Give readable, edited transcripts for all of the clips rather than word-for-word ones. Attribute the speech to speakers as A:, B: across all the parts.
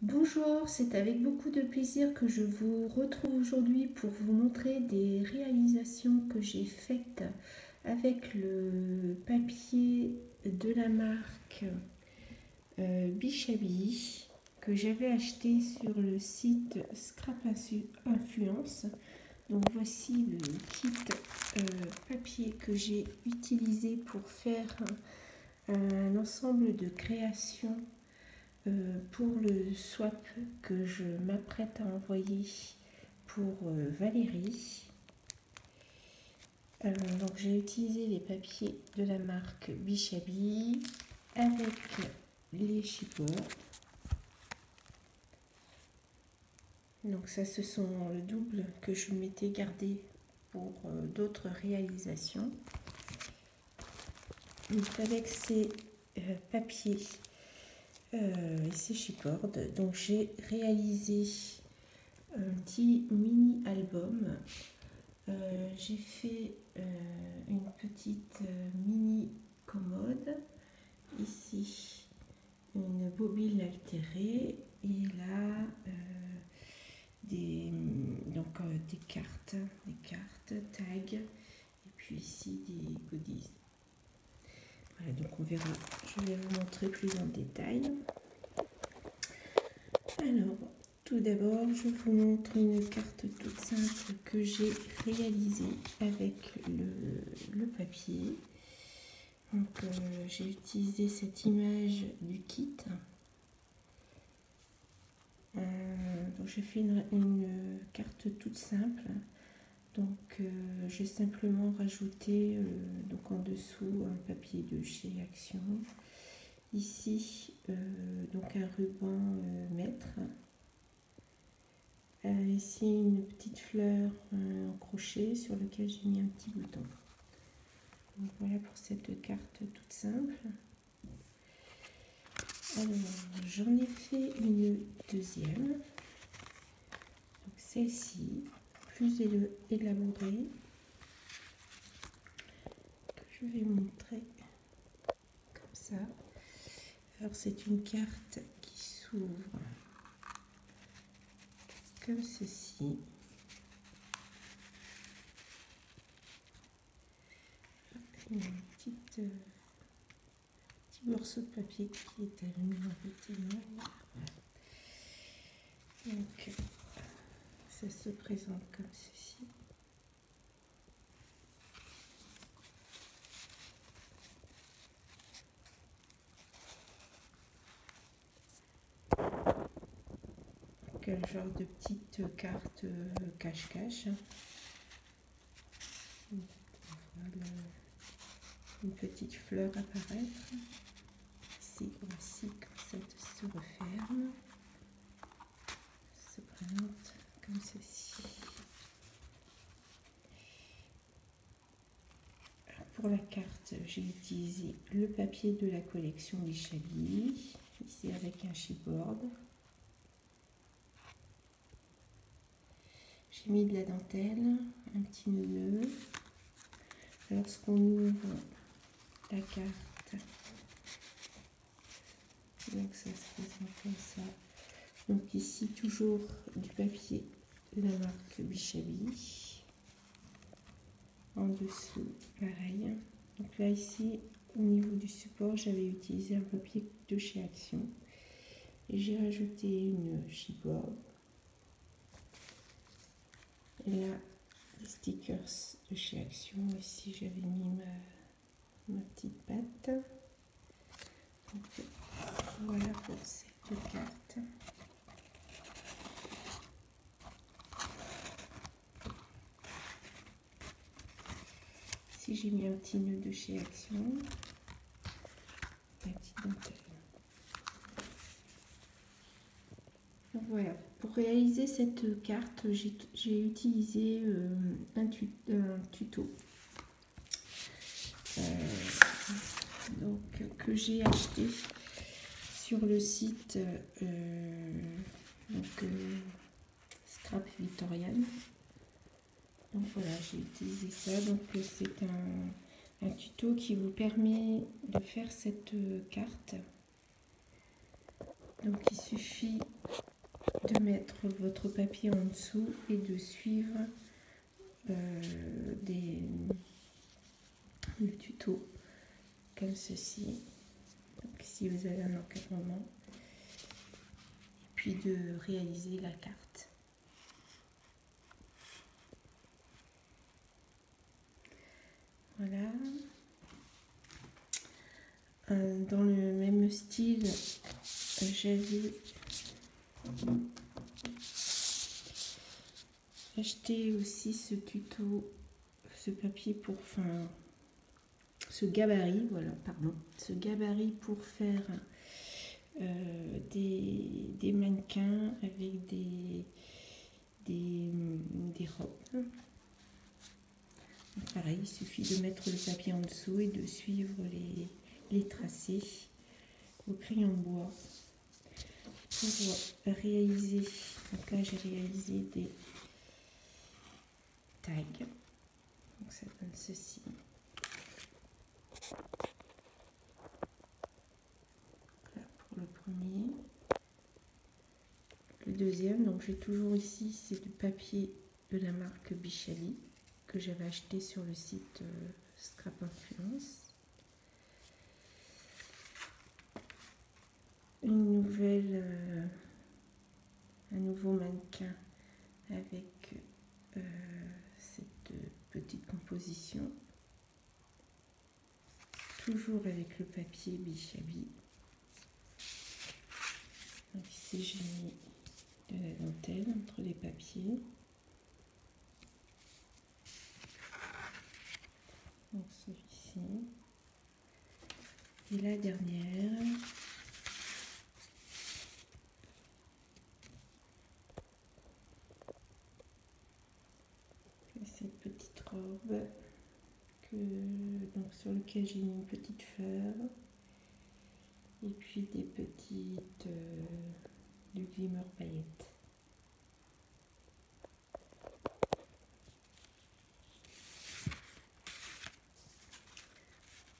A: Bonjour, c'est avec beaucoup de plaisir que je vous retrouve aujourd'hui pour vous montrer des réalisations que j'ai faites avec le papier de la marque Bichabi que j'avais acheté sur le site Scrap Influence. Donc voici le kit papier que j'ai utilisé pour faire un ensemble de créations pour le swap que je m'apprête à envoyer pour Valérie. Donc j'ai utilisé les papiers de la marque Bichabi avec les chipboards. Donc ça, ce sont le double que je m'étais gardé pour d'autres réalisations. Donc avec ces papiers et ces chipboards, donc j'ai réalisé un petit mini album. J'ai fait une petite mini commode, ici une bobine altérée et là des cartes, tags, et puis ici des goodies. Voilà, donc on verra, je vais vous montrer plus en détail. Alors, tout d'abord, je vous montre une carte toute simple que j'ai réalisée avec le papier. Donc, j'ai utilisé cette image du kit. Donc, j'ai fait une carte toute simple. Donc, j'ai simplement rajouté donc en dessous un papier de chez Action. Ici, donc un ruban mètre. Ici, une petite fleur en crochet sur lequel j'ai mis un petit bouton. Donc, voilà pour cette carte toute simple. Alors, j'en ai fait une deuxième. Celle-ci, plus élaborée, que je vais montrer comme ça. Alors, c'est une carte qui s'ouvre comme ceci. Une petit morceau de papier qui est allumé en témoin. Donc, ça se présente comme ceci. Quel genre de petite carte cache-cache. Voilà. Une petite fleur apparaître. Ici aussi, comme ça se referme. Se présente comme ceci. Alors pour la carte, j'ai utilisé le papier de la collection Bichabi, ici avec un chipboard. J'ai mis de la dentelle, un petit nœud. Lorsqu'on ouvre la carte, donc ça se présente comme ça. Donc ici toujours du papier de la marque Bichabi. En dessous, pareil. Donc là ici, au niveau du support, j'avais utilisé un papier de chez Action. Et j'ai rajouté une chipboard. Et là, les stickers de chez Action. Ici, j'avais mis ma petite patte. Donc, voilà pour cette carte. Ici, j'ai mis un petit nœud de chez Action. La petite dentelle. Donc voilà, pour réaliser cette carte, j'ai utilisé un tuto donc, que j'ai acheté sur le site Scrap Victorian. Donc voilà, j'ai utilisé ça. Donc c'est un tuto qui vous permet de faire cette carte. Donc il suffit mettre votre papier en dessous et de suivre le tuto comme ceci. Donc ici vous avez un encadrement, puis de réaliser la carte. Voilà. Dans le même style, j'avais acheté aussi ce tuto, ce papier pour, enfin, ce gabarit, voilà, pardon, ce gabarit pour faire des mannequins avec des robes. Donc pareil, il suffit de mettre le papier en dessous et de suivre les tracés au crayon de bois pour réaliser. Donc là, j'ai réalisé des tags. Donc ça donne ceci. Là pour le premier. Le deuxième, donc j'ai toujours ici, c'est du papier de la marque Bichali que j'avais acheté sur le site Scrap Influence. Un nouveau mannequin avec cette petite composition, toujours avec le papier Bichabi. Donc ici j'ai mis de la dentelle entre les papiers. Donc celui-ci. Et la dernière. Cette petite robe donc sur lequel j'ai mis une petite fleur et puis des petites du glimmer paillettes.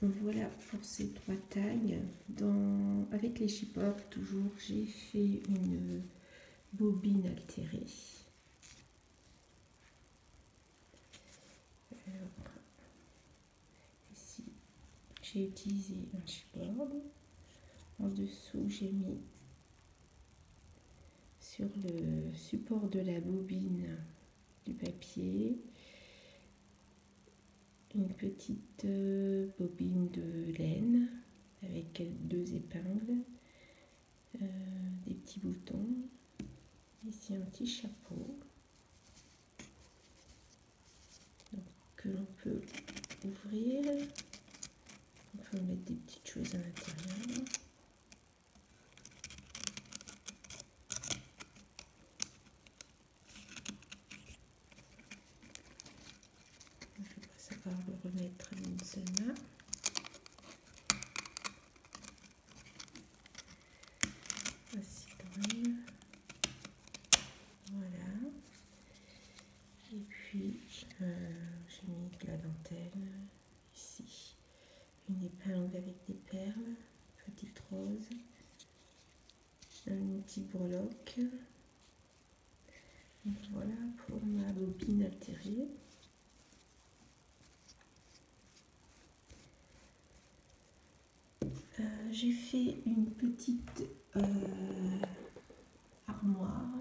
A: Voilà pour ces trois tags. Avec les chipper toujours, j'ai fait une bobine altérée. Ici, j'ai utilisé un chipboard. En dessous, j'ai mis sur le support de la bobine du papier une petite bobine de laine avec deux épingles, des petits boutons, ici un petit chapeau donc, que l'on peut ouvrir, on peut mettre des petites choses à l'intérieur. Je vais savoir le remettre d'une seule main. Voici quand même. Voilà. Et puis j'ai mis de la dentelle ici. Une épingle avec des perles, petite rose, une petite breloque. Donc voilà pour ma bobine altérée. J'ai fait une petite armoire.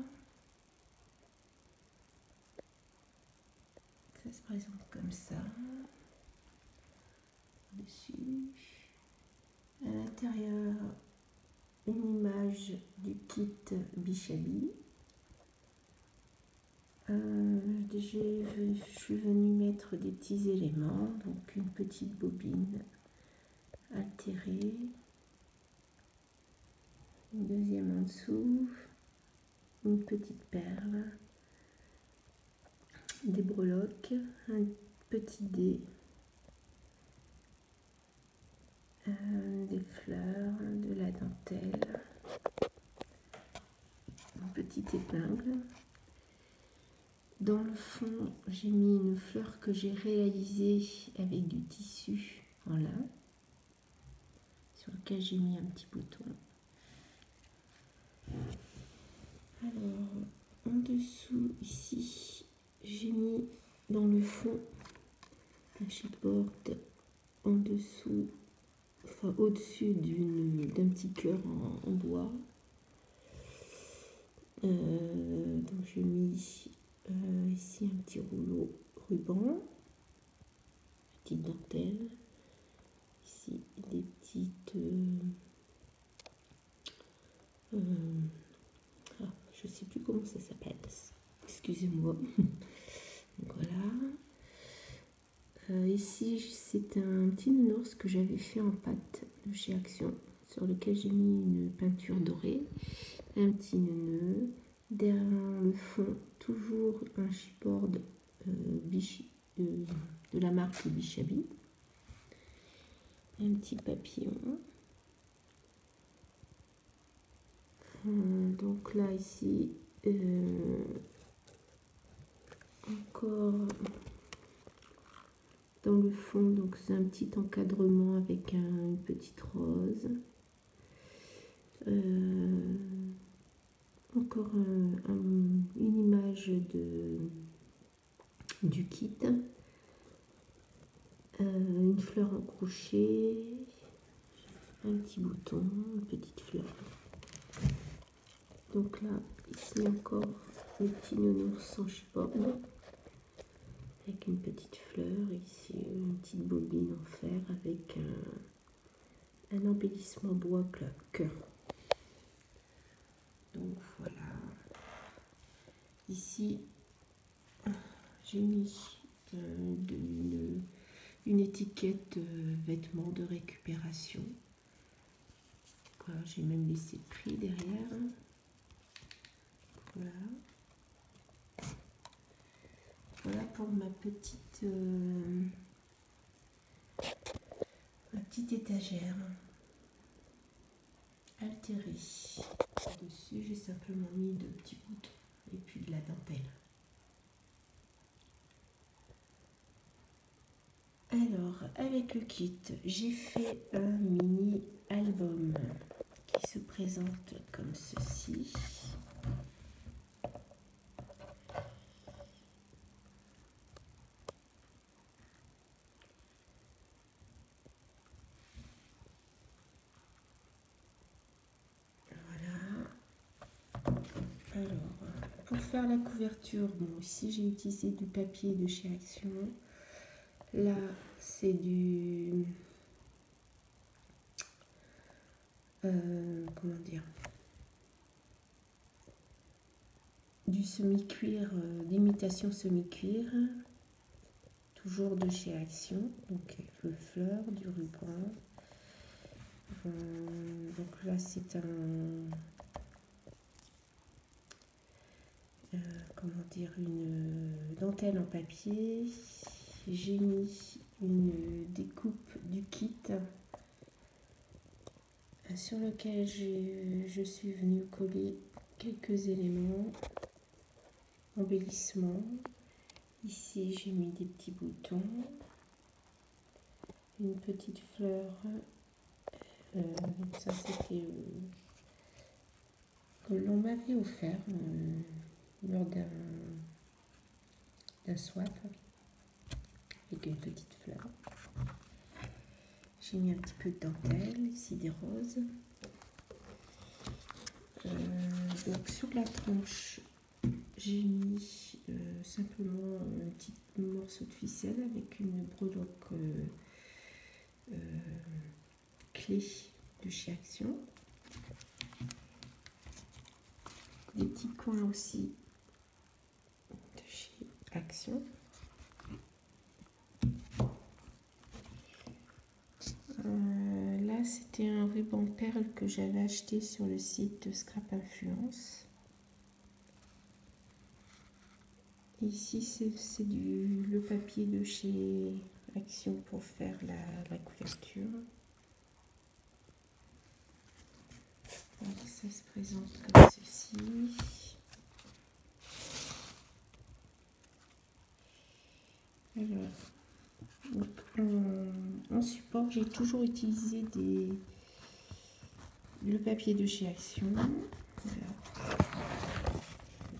A: Ça se présente comme ça. Dessus. À l'intérieur, une image du kit Bichabi. Je suis venue mettre des petits éléments, donc une petite bobine altérée, une deuxième en dessous, une petite perle, des breloques, un petit dé, des fleurs, de la dentelle, une petite épingle. Dans le fond, j'ai mis une fleur que j'ai réalisée avec du tissu en lin, sur lequel j'ai mis un petit bouton. Alors, ici, j'ai mis dans le fond un chipboard en dessous, enfin au-dessus d'un petit cœur en bois. Donc j'ai mis ici un petit rouleau ruban, petite dentelle, ici des petites je sais plus comment ça s'appelle, excusez-moi. Voilà. Ici c'est un petit nounours que j'avais fait en pâte de chez Action, sur lequel j'ai mis une peinture dorée, un petit neuneu. Derrière le fond, toujours un chipboard de la marque Bichabi. Un petit papillon. Donc là, ici, encore dans le fond, donc c'est un petit encadrement avec une petite rose. Encore une image du kit, une fleur en crochet, un petit bouton, une petite fleur. Donc là, ici encore le petit nounours sans chipboard avec une petite fleur, ici une petite bobine en fer avec un embellissement bois cœur. Donc voilà. Ici, j'ai mis une étiquette vêtements de récupération. Voilà, j'ai même laissé le prix derrière. Voilà. Voilà pour ma petite étagère altérée. Dessus, j'ai simplement mis 2 petits boutons et puis de la dentelle. Alors, avec le kit, j'ai fait un mini album qui se présente comme ceci. Alors, pour faire la couverture, bon, ici j'ai utilisé du papier de chez Action. Là, c'est du... comment dire, du semi-cuir, d'imitation semi-cuir, toujours de chez Action. Donc, le fleur, du ruban. Donc là, c'est un... comment dire, une dentelle en papier. J'ai mis une découpe du kit sur lequel je suis venue coller quelques éléments, embellissements. Ici j'ai mis des petits boutons, une petite fleur, ça c'était que l'on m'avait offert lors d'un swap, avec une petite fleur. J'ai mis un petit peu de dentelle, ici des roses. Donc sur la tranche, j'ai mis simplement un petit morceau de ficelle avec une breloque clé de chez Action. Des petits coins aussi de chez Action. Là, c'était un ruban perle que j'avais acheté sur le site Scrap Influence. Ici, c'est le papier de chez Action pour faire la couverture. Donc, ça se présente comme ceci. Alors, en support, j'ai toujours utilisé le papier de chez Action. Voilà.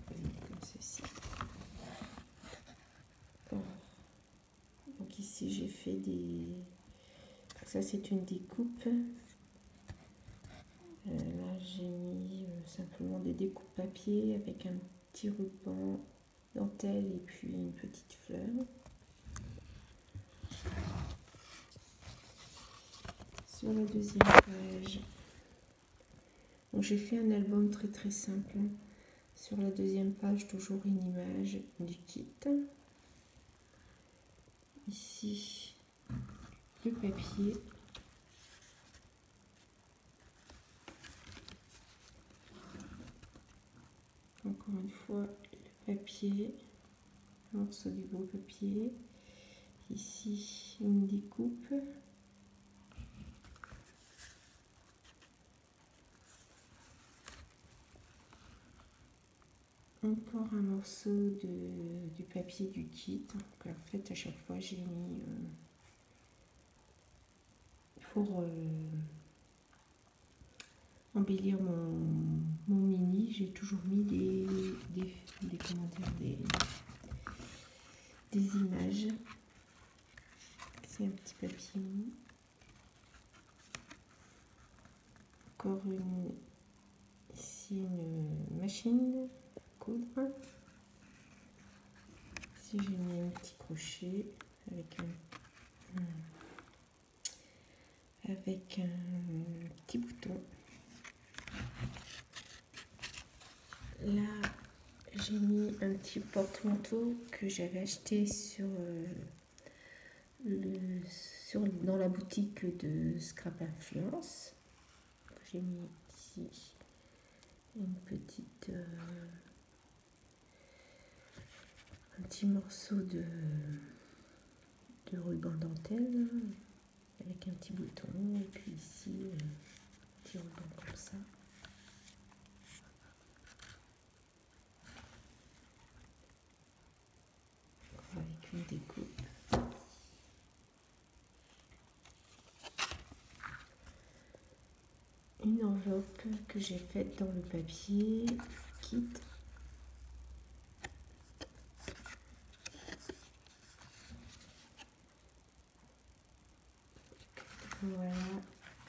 A: Comme ceci. fait des... Ça, c'est une découpe. Là, j'ai mis simplement des découpes papier avec un petit ruban dentelle et puis une petite fleur. Sur la deuxième page, donc j'ai fait un album très simple. Sur la deuxième page, toujours une image du kit. Ici, le papier. Encore une fois, le papier, un morceau du beau papier. Ici, une découpe. Encore un morceau du papier du kit. Donc, en fait, à chaque fois, j'ai mis pour embellir mon mini, j'ai toujours mis comment dire, des images. C'est un petit papier. Encore ici une machine à coudre. Ici j'ai mis un petit crochet avec un petit bouton. Là j'ai mis un petit porte-manteau que j'avais acheté dans la boutique de Scrap Influence. J'ai mis ici une petite un petit morceau de ruban dentelle avec un petit bouton et puis ici un petit ruban comme ça. Avec une découpe. Une enveloppe que j'ai faite dans le papier kit. Voilà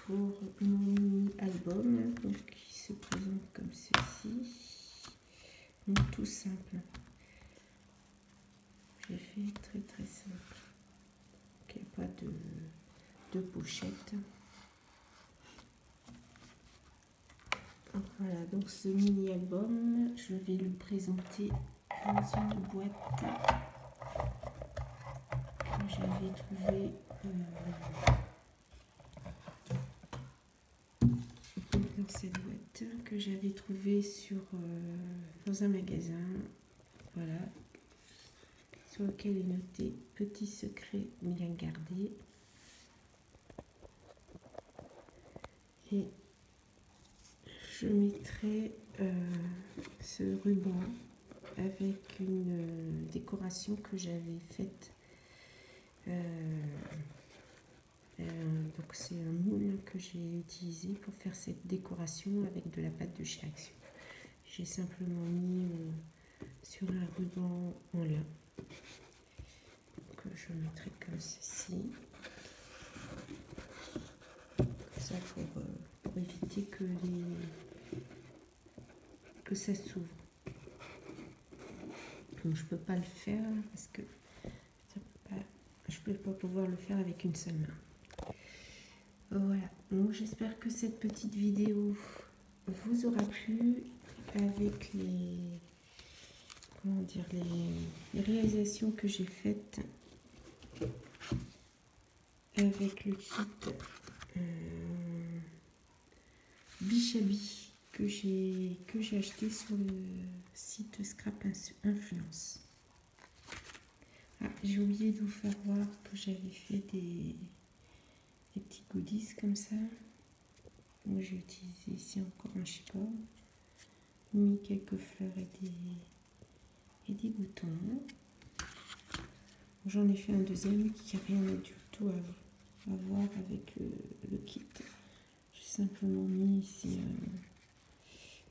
A: pour mon mini-album qui se présente comme ceci. Donc tout simple. J'ai fait très simple. Il n'y a pas de pochette. Voilà, donc ce mini-album, je vais le présenter dans une boîte que j'avais trouvée dans cette boîte que j'avais trouvée dans un magasin, voilà, sur lequel est noté petit secret bien gardé. Et je mettrai ce ruban avec une décoration que j'avais faite. Donc c'est un moule que j'ai utilisé pour faire cette décoration avec de la pâte de chez Action. J'ai simplement mis sur un ruban en lin que je mettrai comme ceci. Ça pour éviter que ça s'ouvre. Donc je peux pas le faire parce que je peux pas pouvoir le faire avec une seule main. Voilà, donc j'espère que cette petite vidéo vous aura plu avec les réalisations que j'ai faites avec le kit Bichabi que j'ai acheté sur le site Scrap Influence. Ah, j'ai oublié de vous faire voir que j'avais fait des petits goodies comme ça. Moi j'ai utilisé ici encore un chipboard, mis quelques fleurs et des boutons. J'en ai fait un deuxième qui n'a rien du tout à voir avec le kit. J'ai simplement mis ici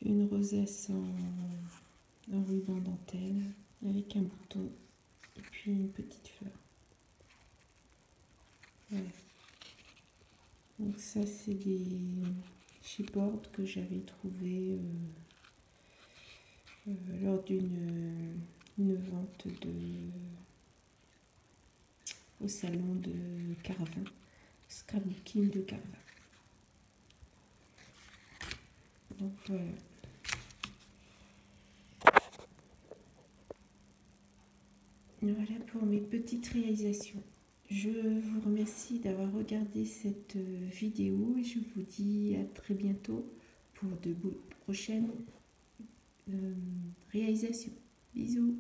A: une rosace en ruban dentelle avec un bouton et puis une petite fleur. Voilà. Donc ça c'est des chipboards que j'avais trouvé lors d'une vente au salon de Carvin, scrapbooking de Carvin. Donc voilà. Voilà pour mes petites réalisations. Je vous remercie d'avoir regardé cette vidéo et je vous dis à très bientôt pour de prochaines réalisations. Bisous.